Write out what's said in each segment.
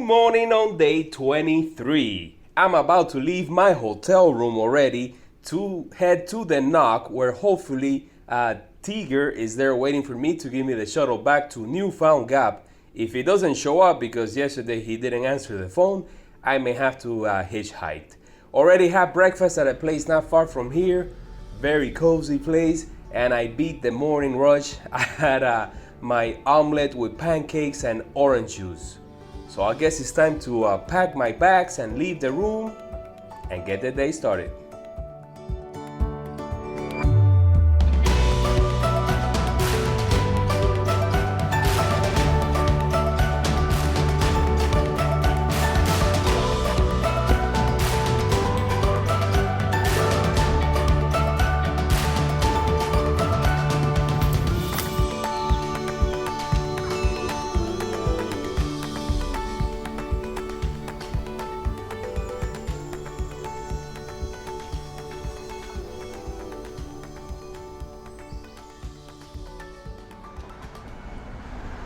morning on day 23. I'm about to leave my hotel room already to head to the knock where hopefully Tiger is there waiting for me to give me the shuttle back to Newfound Gap. If he doesn't show up because yesterday he didn't answer the phone, I may have to hitchhike. Already had breakfast at a place not far from here, very cozy place, and I beat the morning rush. I had my omelet with pancakes and orange juice. So I guess it's time to pack my bags and leave the room and get the day started.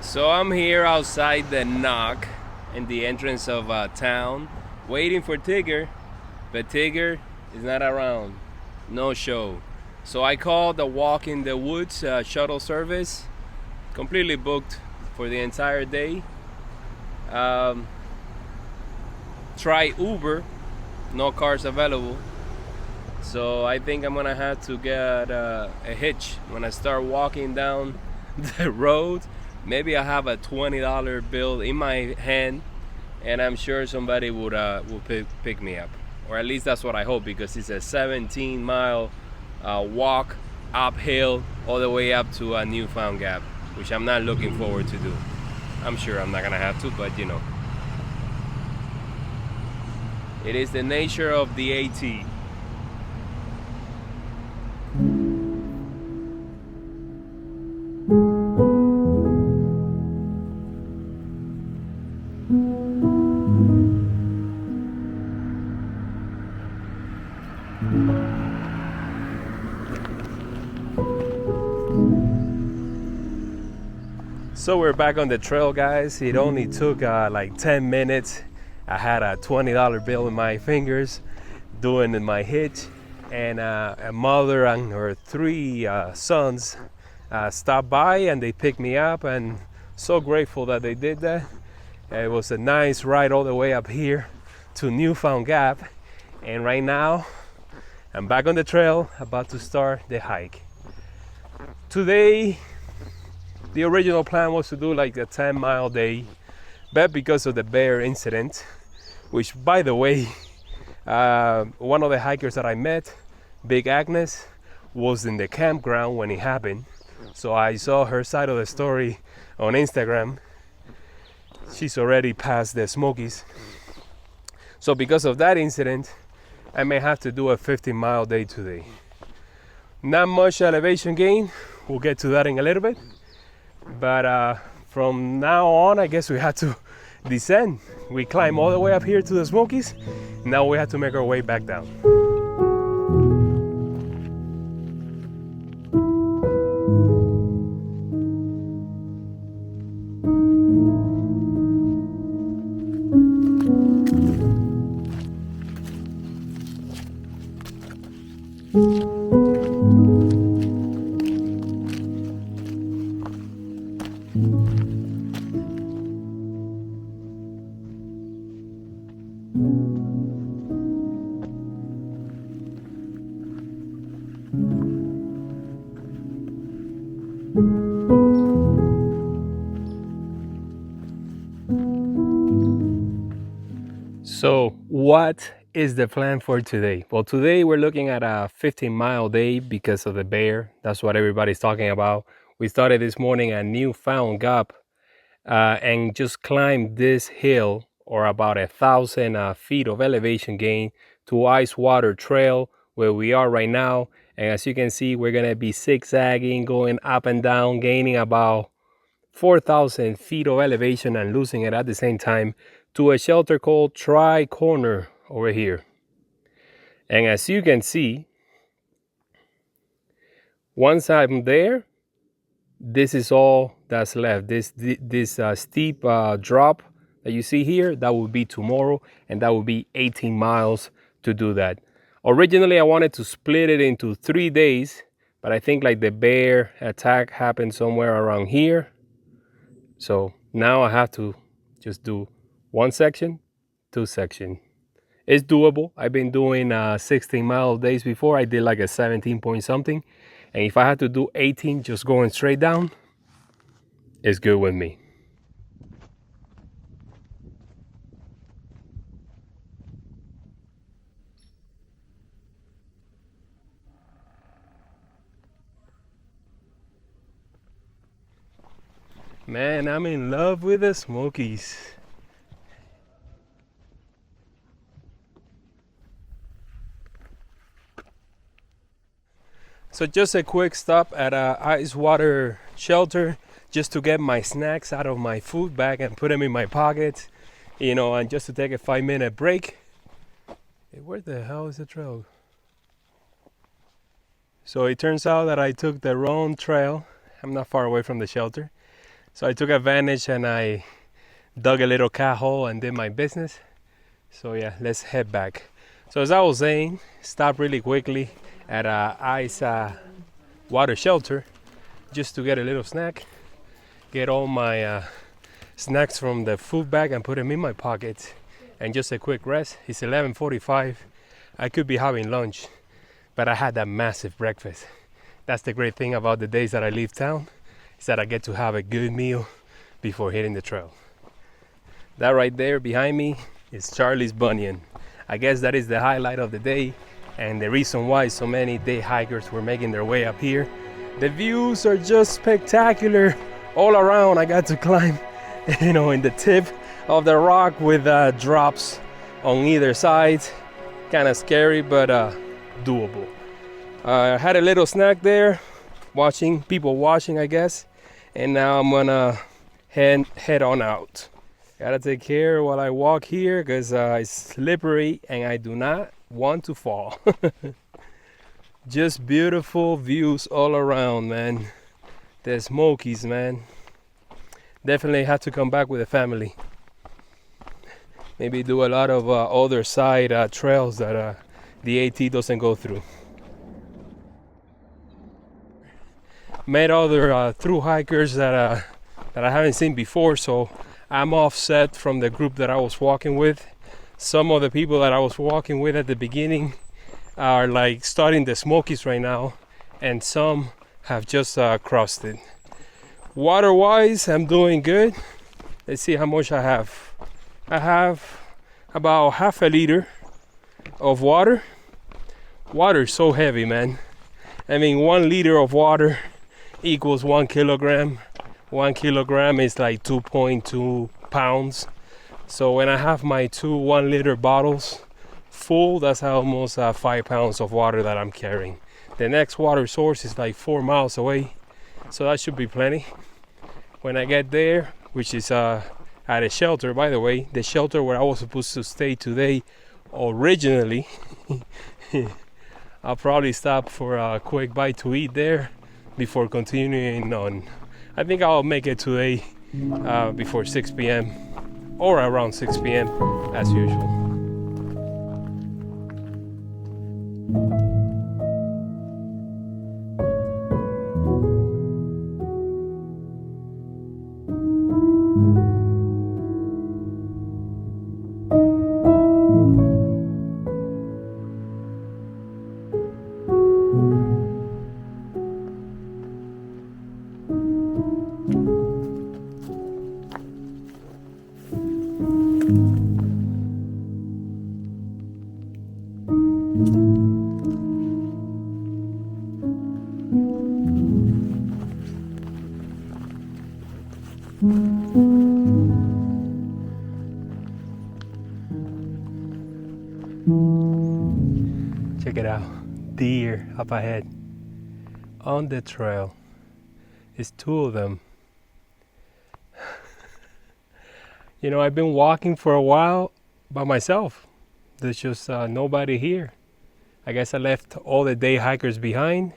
So I'm here outside the knock in the entrance of town waiting for Tigger, but Tigger is not around, no show. So I called the Walk in the Woods shuttle service, completely booked for the entire day. Try Uber, no cars available. So I think I'm gonna have to get a hitch when I start walking down the road. Maybe I have a $20 bill in my hand, and I'm sure somebody will pick me up, or at least that's what I hope, because it's a 17-mile walk uphill all the way up to a Newfound Gap, which I'm not looking forward to do. I'm sure I'm not gonna have to, but you know, it is the nature of the AT. So we're back on the trail, guys. It only took like 10 minutes. I had a $20 bill in my fingers doing my hitch, and a mother and her three sons stopped by and they picked me up, and so grateful that they did that. It was a nice ride all the way up here to Newfound Gap, and right now I'm back on the trail about to start the hike. Today the original plan was to do like a 10-mile day, but because of the bear incident, which by the way, one of the hikers that I met, Big Agnes, was in the campground when it happened. So I saw her side of the story on Instagram. She's already past the Smokies. So because of that incident, I may have to do a 15-mile day today. Not much elevation gain, we'll get to that in a little bit. But from now on, I guess we had to descend. We climbed all the way up here to the Smokies. Now we have to make our way back down. So what is the plan for today? Well, today we're looking at a 15-mile day because of the bear. That's what everybody's talking about. We started this morning at Newfound Gap and just climbed this hill, or about 1,000 feet of elevation gain, to Ice Water Trail, where we are right now. And as you can see, we're gonna be zigzagging, going up and down, gaining about 4,000 feet of elevation and losing it at the same time, to a shelter called Tri Corner over here. And as you can see, once I'm there, this is all that's left. This steep drop that you see here, that will be tomorrow, and that will be 18 miles to do that. Originally, I wanted to split it into 3 days, but I think like the bear attack happened somewhere around here. So now I have to just do 1 section, 2 section. It's doable. I've been doing 16 mile days before. I did like a 17 point something. And if I had to do 18 just going straight down, it's good with me. Man, I'm in love with the Smokies. So just a quick stop at a ice water shelter just to get my snacks out of my food bag and put them in my pocket, you know, and just to take a 5-minute break. Hey, where the hell is the trail? So it turns out that I took the wrong trail. I'm not far away from the shelter. So I took advantage and I dug a little cat hole and did my business. So yeah, let's head back. So as I was saying, stop really quickly at a ice water shelter just to get a little snack, get all my snacks from the food bag and put them in my pocket, and just a quick rest. It's 11:45. I could be having lunch, but I had that massive breakfast. That's the great thing about the days that I leave town, is that I get to have a good meal before hitting the trail. That right there behind me is Charlie's Bunion. I guess that is the highlight of the day and the reason why so many day hikers were making their way up here. The views are just spectacular all around. I got to climb, you know, in the tip of the rock with drops on either side. Kind of scary, but doable. I had a little snack there, watching people washing, I guess, and now I'm gonna head on out. Gotta take care while I walk here because it's slippery and I do not want to fall. Just beautiful views all around, man. The Smokies, man. Definitely have to come back with a family. Maybe do a lot of other side trails that the AT doesn't go through. Met other through hikers that I haven't seen before, so I'm offset from the group that I was walking with. Some of the people that I was walking with at the beginning are like starting the Smokies right now, and some have just crossed it. Water wise, I'm doing good. Let's see how much I have. I have about half a liter of water. Water is so heavy, man. I mean, 1 liter of water equals 1 kilogram. 1 kilogram is like 2.2 pounds. So when I have my 2 1-liter bottles full, that's almost 5 pounds of water that I'm carrying. The next water source is like 4 miles away, so that should be plenty. When I get there, which is at a shelter, by the way, the shelter where I was supposed to stay today originally, I'll probably stop for a quick bite to eat there before continuing on. I think I'll make it today before 6 p.m. or around 6 p.m. as usual. Check it out, deer up ahead on the trail. It's 2 of them. You know, I've been walking for a while by myself. There's just nobody here. I guess I left all the day hikers behind,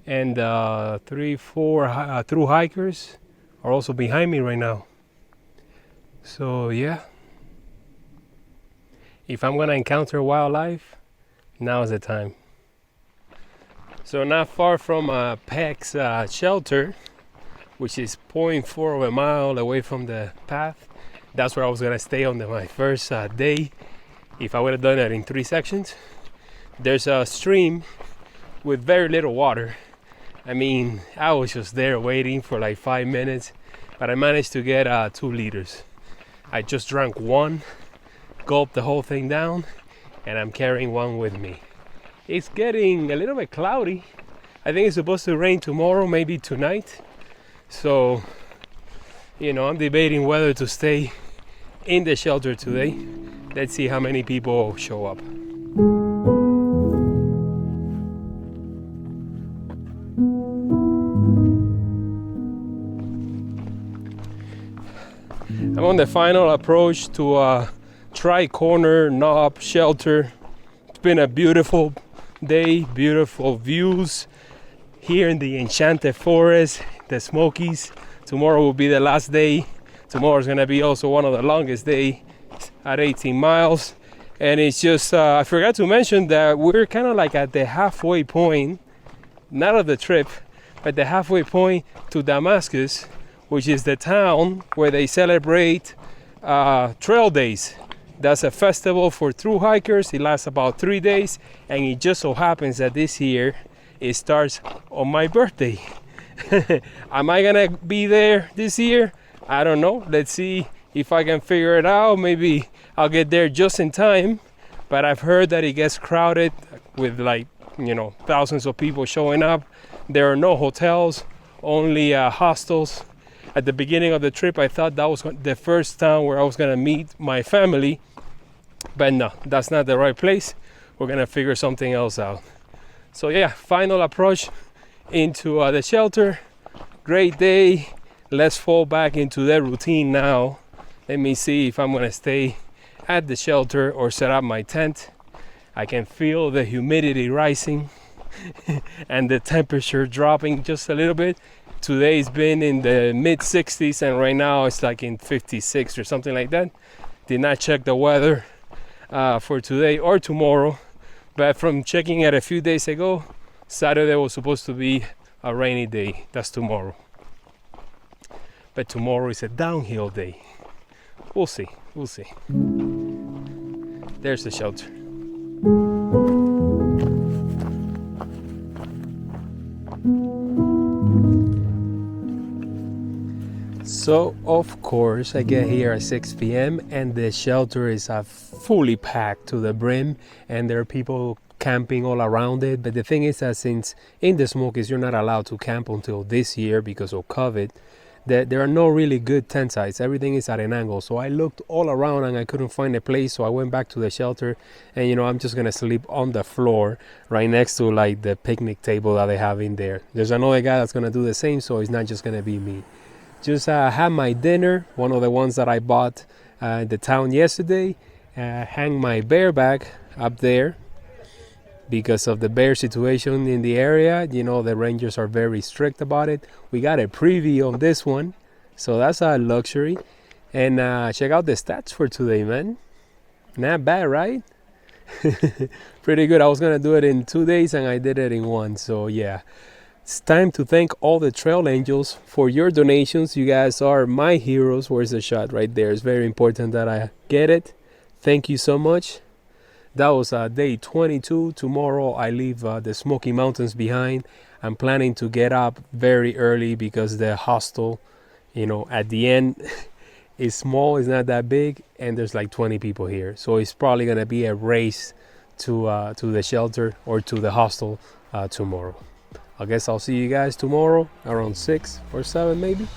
and 3, 4 through hikers are also behind me right now. So yeah, if I'm gonna encounter wildlife, now is the time. So not far from Peck's shelter, which is 0.4 of a mile away from the path, that's where I was gonna stay on my first day. If I would have done it in 3 sections, there's a stream with very little water. I mean, I was just there waiting for like 5 minutes, but I managed to get 2 liters. I just drank one, gulped the whole thing down, and I'm carrying one with me. It's getting a little bit cloudy. I think it's supposed to rain tomorrow, maybe tonight. So, I'm debating whether to stay in the shelter today. Let's see how many people show up. I'm on the final approach to Tri-Corner Knob Shelter. It's been a beautiful day, beautiful views here in the Enchanted Forest, the Smokies. Tomorrow will be the last day. Tomorrow is going to be also one of the longest days at 18 miles. And it's just, I forgot to mention that we're kind of like at the halfway point, not of the trip, but the halfway point to Damascus, which is the town where they celebrate Trail Days. That's a festival for thru hikers. It lasts about 3 days, and it just so happens that this year it starts on my birthday. Am I gonna be there this year? I don't know. Let's see if I can figure it out. Maybe I'll get there just in time, but I've heard that it gets crowded with thousands of people showing up. There are no hotels, only hostels. At the beginning of the trip, I thought that was the first town where I was gonna meet my family, but no, that's not the right place. We're gonna figure something else out. So yeah, final approach into the shelter. Great day. Let's fall back into the routine now. Let me see if I'm gonna stay at the shelter or set up my tent. I can feel the humidity rising and the temperature dropping just a little bit. Today's been in the mid 60s and right now it's like in 56 or something like that. Did not check the weather for today or tomorrow, but from checking it a few days ago, Saturday was supposed to be a rainy day. That's tomorrow. But tomorrow is a downhill day. We'll see. There's the shelter. So of course I get here at 6 p.m. and the shelter is fully packed to the brim, and there are people camping all around it. But the thing is that since in the Smokies you're not allowed to camp until this year because of COVID, there are no really good tent sites. Everything is at an angle. So I looked all around and I couldn't find a place. So I went back to the shelter, and I'm just gonna sleep on the floor right next to like the picnic table that they have in there. There's another guy that's gonna do the same, so it's not just gonna be me. Just had my dinner, one of the ones that I bought in the town yesterday. Hang my bear bag up there because of the bear situation in the area. The rangers are very strict about it. We got a preview on this one, so that's a luxury. And check out the stats for today, man. Not bad, right? Pretty good. I was gonna do it in 2 days and I did it in 1. So yeah, it's time to thank all the trail angels for your donations. You guys are my heroes. Where's the shot? Right there. It's very important that I get it. Thank you so much. That was day 22. Tomorrow I leave the Smoky Mountains behind. I'm planning to get up very early because the hostel, at the end is small, it's not that big, and there's like 20 people here. So it's probably gonna be a race to the shelter or to the hostel tomorrow. I guess I'll see you guys tomorrow around 6 or 7 maybe.